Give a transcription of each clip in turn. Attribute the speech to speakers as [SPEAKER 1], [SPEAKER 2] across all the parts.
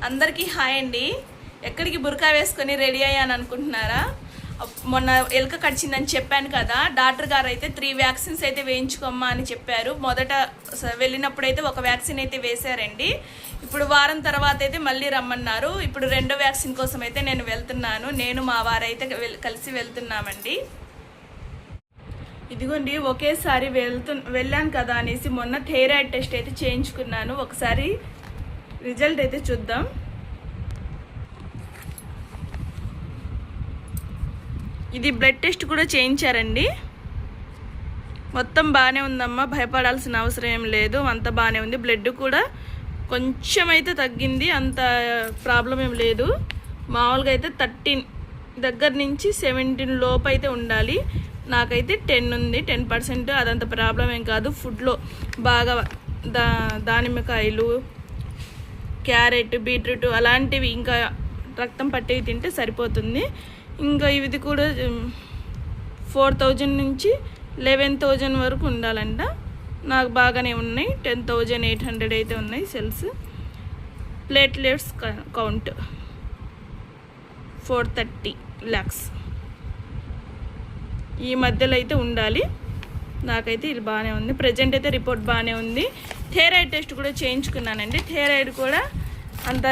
[SPEAKER 1] అందరికీ హాయ్ అండి. ఎక్కడికి బుర్కా వేసుకొని రెడీ అయ్యాను అనుకుంటున్నారా? మొన్న ఎలుక కడిచిందని చెప్పాను కదా, డాక్టర్ గారు అయితే 3 వ్యాక్సిన్స్ అయితే వేయించుకోమ్మా అని చెప్పారు. మొదట వెళ్ళినప్పుడైతే ఒక వ్యాక్సిన్ అయితే వేశారండి. ఇప్పుడు వారం తర్వాత అయితే మళ్ళీ రమ్మన్నారు. ఇప్పుడు 2వ వ్యాక్సిన్ కోసం అయితే నేను వెళ్తున్నాను. నేను మా వారైతే కలిసి వెళ్తున్నామండి. ఇదిగోండి, ఒకేసారి వెళ్ళాను కదా అనేసి మొన్న థైరాయిడ్ టెస్ట్ అయితే చేయించుకున్నాను. ఒకసారి రిజల్ట్ అయితే చూద్దాం. ఇది బ్లడ్ టెస్ట్ కూడా చేయించారండి. మొత్తం బాగానే ఉందమ్మా, భయపడాల్సిన అవసరం ఏం లేదు, అంత బాగానే ఉంది. బ్లడ్ కూడా కొంచెం అయితే తగ్గింది, అంత ప్రాబ్లం ఏం లేదు. మామూలుగా అయితే 13 దగ్గర నుంచి 17 లోపు అయితే ఉండాలి. నాకైతే 10 ఉంది, 10%. అదంత ప్రాబ్లం ఏం కాదు. ఫుడ్లో బాగా దానిమ్మకాయలు, క్యారెట్, బీట్రూట్ అలాంటివి ఇంకా రక్తం పట్టేవి తింటే సరిపోతుంది. ఇంకా ఇది కూడా 4000 నుంచి 11,000 వరకు ఉండాలంట. నాకు బాగానే ఉన్నాయి, 10,800 అయితే ఉన్నాయి సెల్స్. ప్లేట్లెట్స్ కౌంట్ 430 lakhs ఈ మధ్యలో అయితే ఉండాలి. నాకైతే ఇది బాగానే ఉంది. ప్రజెంట్ అయితే రిపోర్ట్ బాగానే ఉంది. థైరాయిడ్ టెస్ట్ కూడా చేయించుకున్నానండి. థైరాయిడ్ కూడా అంత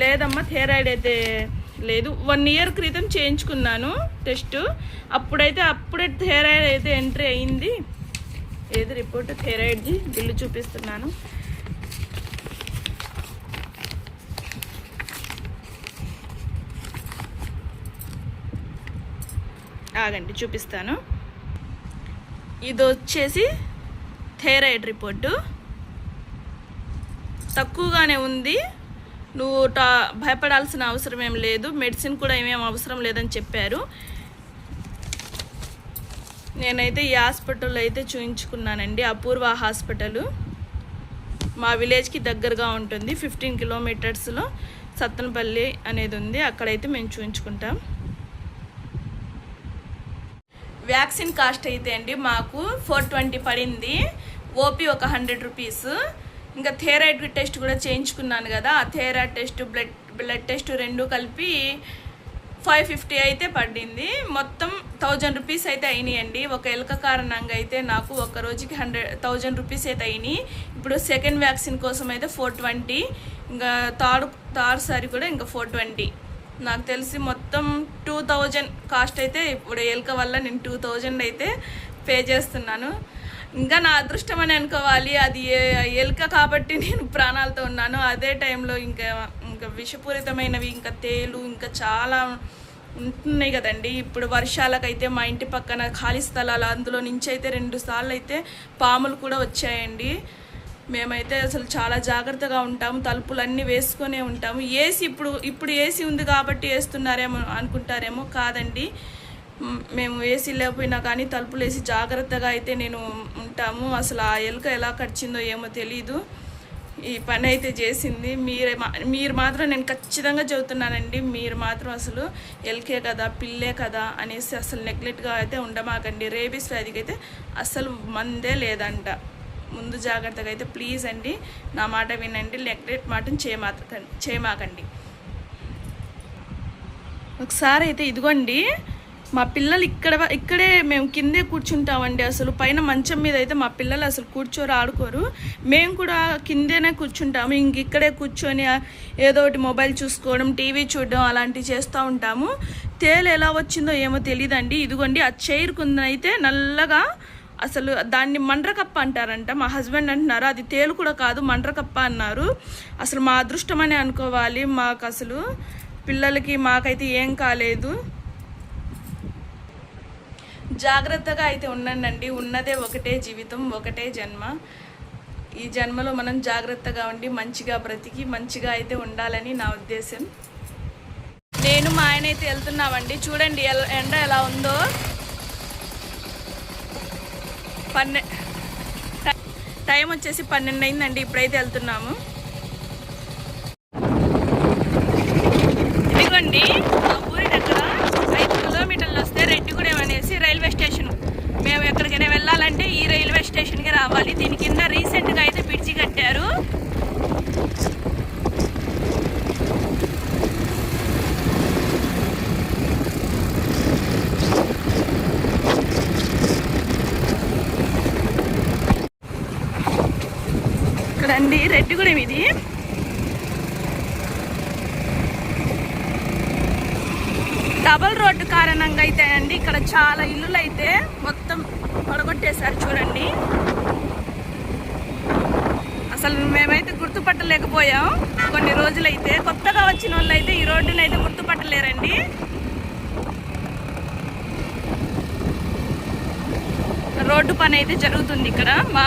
[SPEAKER 1] లేదమ్మా, థైరాయిడ్ అయితే లేదు. 1 year క్రితం చేయించుకున్నాను టెస్ట్. అప్పుడే థైరాయిడ్ అయితే ఎంట్రీ అయింది. ఏది రిపోర్ట్ థైరాయిడ్ది బిల్లు చూపిస్తున్నాను. ఆగండి చూపిస్తాను. ఇది వచ్చేసి థైరాయిడ్ రిపోర్టు. తక్కువగానే ఉంది. నువ్వు భయపడాల్సిన అవసరం ఏం లేదు, మెడిసిన్ కూడా ఏమేమి అవసరం లేదని చెప్పారు. నేనైతే ఈ హాస్పిటల్లో అయితే చూయించుకున్నానండి. అపూర్వ హాస్పిటల్ మా విలేజ్కి దగ్గరగా ఉంటుంది. 15 kilometers సత్తనపల్లి అనేది ఉంది. అక్కడైతే మేము చూయించుకుంటాం. వ్యాక్సిన్ కాస్ట్ అయితే అండి మాకు 420 పడింది. ఓపీ ఒక 100 rupees. ఇంకా థైరాయిడ్ టెస్ట్ కూడా చేయించుకున్నాను కదా, ఆ థైరాయిడ్ టెస్ట్, బ్లడ్ టెస్ట్ 2 కలిపి 550 అయితే పడింది. మొత్తం 1000 rupees అయితే అయినాయండి. ఒక ఎలుక కారణంగా అయితే నాకు ఒక రోజుకి 1000 rupees అయితే అయినాయి. ఇప్పుడు సెకండ్ వ్యాక్సిన్ కోసం అయితే 420, ఇంకా థర్డ్ సారి కూడా ఇంకా 420. నాకు తెలిసి మొత్తం 2000 కాస్ట్ అయితే ఇప్పుడు ఎలుక వల్ల నేను 2000 అయితే పే చేస్తున్నాను. ఇంకా నా అదృష్టం అని అనుకోవాలి. అది ఎలుక కాబట్టి నేను ప్రాణాలతో ఉన్నాను. అదే టైంలో ఇంకా విషపూరితమైనవి, ఇంకా తేలు, ఇంకా చాలా ఉంటున్నాయి కదండి. ఇప్పుడు వర్షాలకైతే మా ఇంటి పక్కన ఖాళీ స్థలాలు, అందులో నుంచి అయితే 2 సార్లు అయితే పాములు కూడా వచ్చాయండి. మేమైతే అసలు చాలా జాగ్రత్తగా ఉంటాము, తలుపులన్నీ వేసుకొనే ఉంటాము. ఏసీ ఇప్పుడు ఏసీ ఉంది కాబట్టి వేస్తున్నారేమో అనుకుంటారేమో, కాదండి. మేము ఏసీ లేకపోయినా కానీ తలుపులు వేసి జాగ్రత్తగా అయితే నేను ఉంటాము. అసలు ఆ ఎలుక ఎలా కడిచిందో ఏమో తెలీదు. ఈ పని అయితే చేసింది. మీరు మాత్రం, నేను ఖచ్చితంగా చెబుతున్నానండి, మీరు మాత్రం అసలు ఎలుకే కదా, పిల్లే కదా అనేసి అసలు నెగ్లెక్ట్గా అయితే ఉండమాకండి. రేబీస్ వ్యాధికి అయితే అసలు మందే లేదంట. ముందు జాగ్రత్తగా అయితే ప్లీజ్ అండి నా మాట వినండి. నెగ్లెక్ట్ మాటను చేయమాకండి. ఒకసారి అయితే ఇదిగోండి, మా పిల్లలు ఇక్కడే మేము కిందే కూర్చుంటామండి. అసలు పైన మంచం మీద అయితే మా పిల్లలు అసలు కూర్చోరు, ఆడుకోరు. మేము కూడా కిందేనే కూర్చుంటాము. ఇక్కడే కూర్చొని ఏదో ఒకటి మొబైల్ చూసుకోవడం, టీవీ చూడడం అలాంటివి చేస్తూ ఉంటాము. తేలు ఎలా వచ్చిందో ఏమో తెలియదండి. ఇదిగోండి, ఆ చైర్ కుందనైతే నల్లగా, అసలు దాన్ని మండ్రకప్ప అంటారంట. మా హస్బెండ్ అంటున్నారు అది తేలు కూడా కాదు, మండ్రకప్ప అన్నారు. అసలు మా అదృష్టమనే అనుకోవాలి. మాకు అసలు పిల్లలకి మాకైతే ఏం కాలేదు. జాగ్రత్తగా అయితే ఉండండి. ఉన్నదే ఒకటే జీవితం, ఒకటే జన్మ. ఈ జన్మలో మనం జాగ్రత్తగా ఉండి మంచిగా బ్రతికి మంచిగా అయితే ఉండాలని నా ఉద్దేశం. నేను మా ఆయన అయితే వెళ్తున్నామండి. చూడండి ఎండ ఎలా ఉందో. టైం వచ్చేసి 12 అయిందండి. ఇప్పుడైతే వెళ్తున్నాము. ఇదిగోండి, మా ఊరి దగ్గర 5 kilometers వస్తే రెడ్డిగూడెం అనేసి రైల్వే స్టేషన్. మేము ఎక్కడికైనా వెళ్ళాలంటే ఈ రైల్వే స్టేషన్కి రావాలి. దీని కింద రీసెంట్గా అయితే బ్రిడ్జి కట్టారు. అండి రెడ్డిగూడెం ఇది. డబల్ రోడ్డు కారణంగా అయితే అండి ఇక్కడ చాలా ఇల్లులు అయితే మొత్తం పడగొట్టేశారు చూడండి. అసలు మేమైతే గుర్తుపట్టలేకపోయాం కొన్ని రోజులైతే. కొత్తగా వచ్చిన వాళ్ళు అయితే ఈ రోడ్డుని అయితే గుర్తుపట్టలేరండి. రోడ్డు పని అయితే జరుగుతుంది ఇక్కడ మా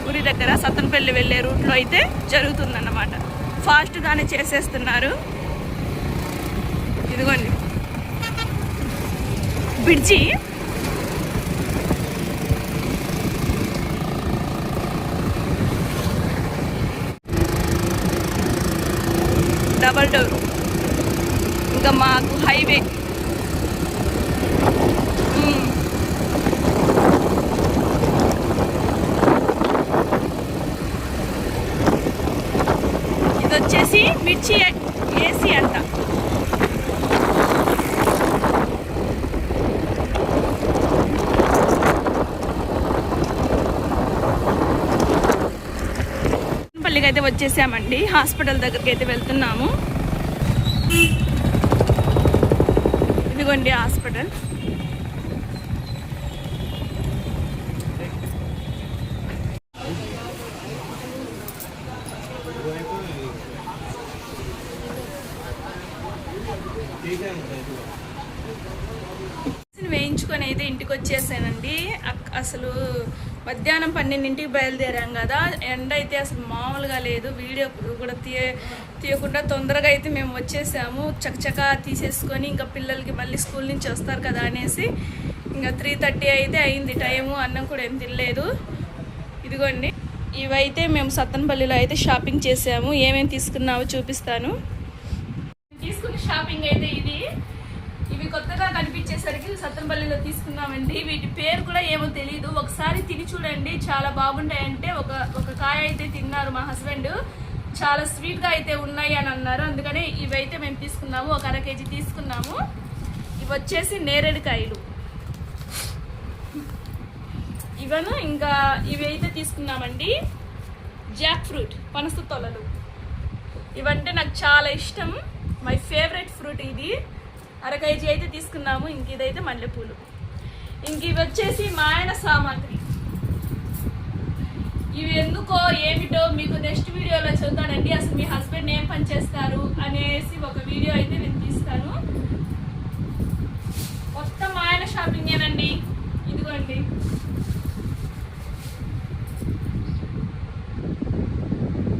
[SPEAKER 1] ఊరి దగ్గర సత్తనపల్లి వెళ్ళే రూట్లో అయితే జరుగుతుందన్నమాట. ఫాస్ట్గానే చేసేస్తున్నారు. ఇదిగోండి బ్రిడ్జి. Double door. ఇంకా మాకు హైవే. ఇది వచ్చేసి మిర్చి ఏసీ అంట. పల్లికి అయితే వచ్చేసామండి. హాస్పిటల్ దగ్గరికి అయితే వెళ్తున్నాము. ఇదిగోండి హాస్పిటల్. వేయించుకొని అయితే ఇంటికి వచ్చేసానండి. అసలు మధ్యాహ్నం 12ంటికి బయలుదేరాం కదా, ఎండ అయితే అసలు మామూలుగా లేదు. వీడియో కూడా తీయకుండా తొందరగా అయితే మేము వచ్చేసాము. చకచకా తీసేసుకొని ఇంకా పిల్లలకి మళ్ళీ స్కూల్ నుంచి వస్తారు కదా అనేసి ఇంకా 3:30 అయితే అయింది టైము. అన్నం కూడా ఏం తినలేదు. ఇదిగోండి ఇవైతే మేము సత్తనపల్లిలో అయితే షాపింగ్ చేసాము. ఏమేమి తీసుకున్నామో చూపిస్తాను. తీసుకున్న షాపింగ్ అయితే ఇది. ఇవి కొత్తగా కనిపించేసరికి సత్తనపల్లిలో తీసుకున్నామండి. వీటి పేరు కూడా ఏమో తెలియదు. ఒకసారి తిని చూడండి, చాలా బాగుంటాయంటే. ఒక కాయ అయితే తిన్నారు మా హస్బెండ్. చాలా స్వీట్గా అయితే ఉన్నాయి అని అన్నారు. అందుకని ఇవైతే మేము తీసుకున్నాము. ఒక 1/2 kg తీసుకున్నాము. ఇవి వచ్చేసి నేరేడుకాయలు. ఇవను ఇంకా ఇవి అయితే తీసుకున్నామండి. జాక్ ఫ్రూట్, పనస తొలలు. ఇవంటే నాకు చాలా ఇష్టం. మై ఫేవరెట్ ఫ్రూట్ ఇది. 1/2 kg అయితే తీసుకున్నాము. ఇంక ఇదైతే మల్లెపూలు. ఇంక ఇవి వచ్చేసి మా ఆయన సామాగ్రి. ఇవి ఎందుకో ఏమిటో మీకు నెక్స్ట్ వీడియోలో చూద్దానండి. అసలు మీ హస్బెండ్ ఏం పని చేస్తారు అనేసి ఒక వీడియో అయితే నేను తీస్తాను. మొత్తం మా ఆయన షాపింగేనండి. ఇదిగోండి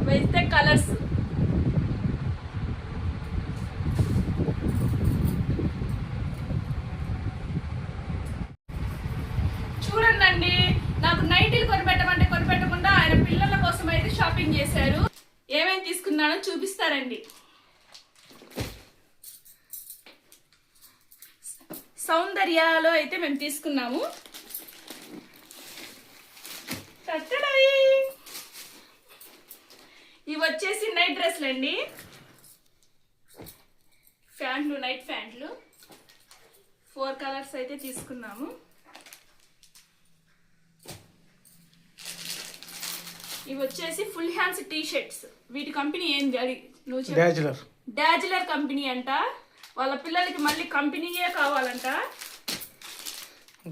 [SPEAKER 1] ఇవైతే కలర్స్. చూడండి, నాకు నైటీలు కొనిపెట్టమంటే కొనిపెట్టకుండా ఆయన పిల్లల కోసం అయితే షాపింగ్ చేశారు. ఏమేమి తీసుకున్నానో చూపిస్తారండి. సౌందర్యాలో అయితే మేము తీసుకున్నాము. ఇవి వచ్చేసి నైట్ డ్రెస్లు అండి. ఫ్యాంట్లు, నైట్ ఫ్యాంట్లు 4 కలర్స్ అయితే తీసుకున్నాము. ఇవి వచ్చేసి ఫుల్ హ్యాండ్స్ టీ షర్ట్స్. వీటి కంపెనీ ఏంది అది నువ్వు చెప్పు. డాజిలర్ కంపెనీ అంట. వాళ్ళ పిల్లలకి మళ్ళీ కంపెనీయే కావాలంట.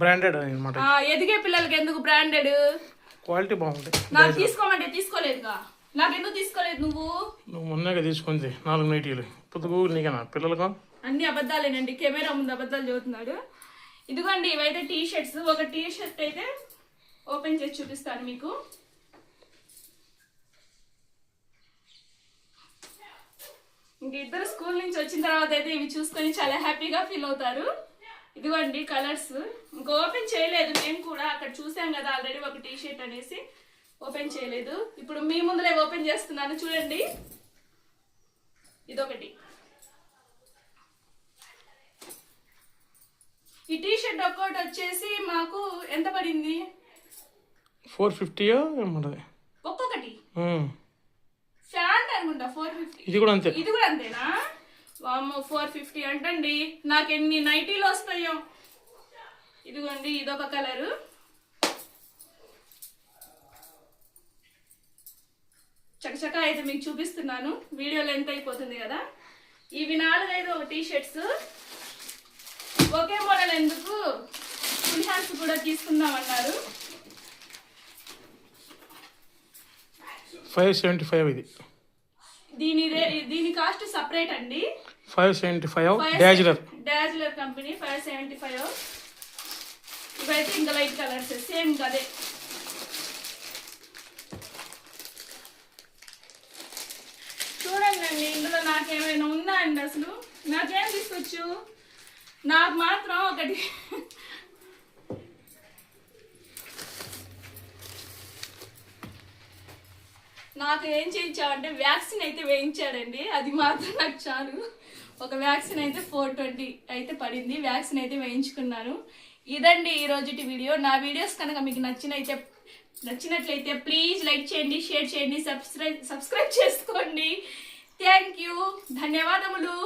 [SPEAKER 2] బ్రాండెడ్ అన్నమాట.
[SPEAKER 1] ఎదిగే పిల్లలకి ఎందుకు బ్రాండెడ్?
[SPEAKER 2] క్వాలిటీ బాగుంటుంది.
[SPEAKER 1] నాకు తీసుకోమంటే తీసుకోలేదుగా. నాకెందుకు తీసుకోలేదు నువ్వు?
[SPEAKER 2] నువ్వు మొన్నగా తీసుకుంది 4 నైటీలు. పొద్దుగు నీకనా పిల్లలకు?
[SPEAKER 1] అన్ని అబద్ధాలేనండి. కెమెరా ముందు అబద్ధాలు చదువుతున్నాడు. ఇదిగోండి ఇవైతే టీ షర్ట్స్. ఒక టీ షర్ట్ అయితే ఓపెన్ చేసి చూపిస్తాను మీకు. ఇంక ఇద్దరు స్కూల్ నుంచి వచ్చిన తర్వాత అయితే ఇవి చూసుకొని చాలా హ్యాపీగా ఫీల్ అవుతారు. ఇదిగోండి కలర్స్. ఇంకా ఓపెన్ చేయలేదు మేము కూడా. అక్కడ చూసాం కదా ఆల్రెడీ ఒక టీ షర్ట్ అనేసి ఓపెన్ చేయలేదు. ఇప్పుడు మీ ముందులే ఓపెన్ చేస్తున్నాను చూడండి. ఇదొకటి. ఈ టీ షర్ట్ ఒక్కటి వచ్చేసి మాకు ఎంత పడింది?
[SPEAKER 2] 450 ఏమంటది
[SPEAKER 1] ఒక్కొక్కటి. ఫ్యాంట్ అనుకుంటా 450.
[SPEAKER 2] ఇది కూడా అంతే.
[SPEAKER 1] ఇది కూడా అంతేనా? 450 అంటండి. నాకు ఎన్ని నైటీలు వస్తాయో. ఇదిగోండి ఇదొక కలరు. చకచకా అయితే మీకు చూపిస్తున్నాను. వీడియో లెంత్ అయిపోతుంది కదా. ఇవి 4-5 టీ షర్ట్స్. ఒకే మోడల్ ఎందుకు, ఫుల్ హ్యాండ్స్ కూడా తీసుకుందామన్నారు.
[SPEAKER 2] 575 ఇది.
[SPEAKER 1] దీని కాస్ట్ సపరేట్ అండి.
[SPEAKER 2] 575
[SPEAKER 1] డాజ్లర్ కంపెనీ 575. ఇవైతే ఇంకా లైట్ కలర్స్ సేమ్ కదే. చూడండి అండి, ఇందులో నాకేమైనా ఉందా అండి? అసలు నాకేం తీసుకొచ్చు? నాకు మాత్రం ఒకటి నాకు ఏం చేయించావంటే వ్యాక్సిన్ అయితే వేయించాడండి. అది మాత్రం నాకు చాలు. ఒక వ్యాక్సిన్ అయితే 420 అయితే పడింది. వ్యాక్సిన్ అయితే వేయించుకున్నాను. ఇదండి ఈ రోజుటి వీడియో. నా వీడియోస్ కనుక మీకు నచ్చినట్లయితే ప్లీజ్ లైక్ చేయండి, షేర్ చేయండి, సబ్స్క్రైబ్ చేసుకోండి. థ్యాంక్ యూ, ధన్యవాదములు.